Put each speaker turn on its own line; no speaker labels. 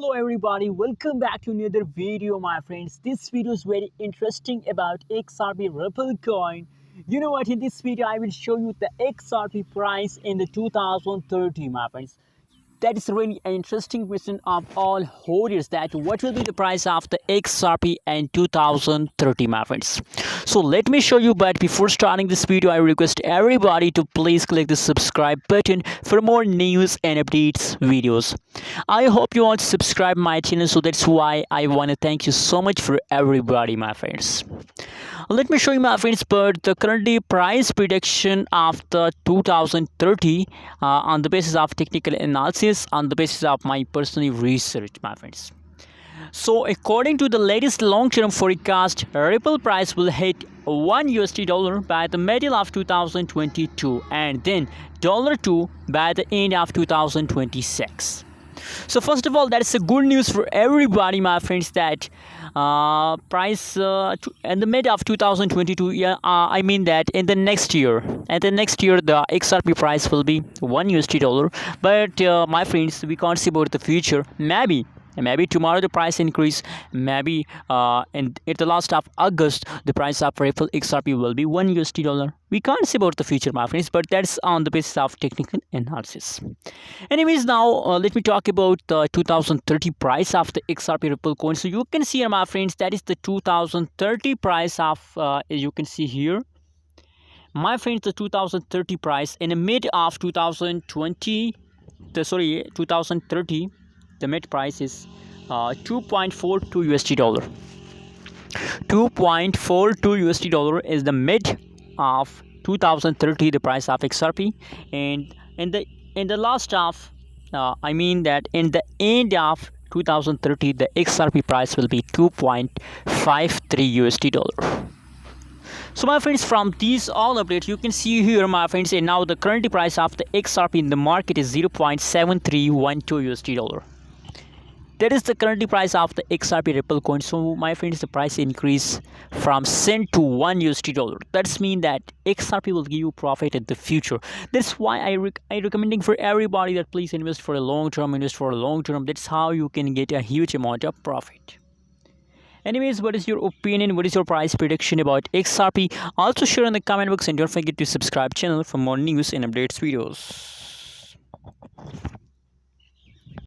Hello everybody, welcome back to another video my friends. This video is very interesting about XRP Ripple coin. You know what, in this video I will show you the XRP price in the 2030 my friends. That is really an interesting question of all holders, that what will be the price of the XRP in 2030 my friends. So let me show you, but before starting this video I request everybody to please click the subscribe button for more news and updates videos. I hope you all subscribe my channel, so that's why I want to thank you so much for everybody my friends. Let me show you my friends, but the currently price prediction of the 2030 on the basis of technical analysis, on the basis of my personal research my friends. So according to the latest long-term forecast, Ripple price will hit $1 by the middle of 2022 and then $2 by the end of 2026. So first of all, that's a good news for everybody my friends, that price in the mid of 2022, I mean that in the next year, the XRP price will be $1. But my friends, we can't see about the future. Maybe tomorrow the price increase, maybe and at the last of August the price of Ripple XRP will be $1. We can't see about the future my friends, but that's on the basis of technical analysis. Anyways, now let me talk about the 2030 price of the XRP Ripple coin. So you can see here my friends, that is the 2030 price of you can see here my friends, the 2030 price in the mid of 2030, the mid price is $2.42. $2.42 is the mid of 2030, the price of XRP, and in the last of I mean that in the end of 2030 the XRP price will be $2.53. So my friends, from these all updates you can see here my friends, and now the current price of the XRP in the market is $0.7312. That is the current price of the XRP Ripple coin. So my friends, the price increase from cent to $1. That's mean that XRP will give you profit in the future. That's why I recommending for everybody that please invest for a long term. That's how you can get a huge amount of profit. Anyways, what is your opinion? What is your price prediction about XRP? Also share in the comment box, and don't forget to subscribe channel for more news and updates videos.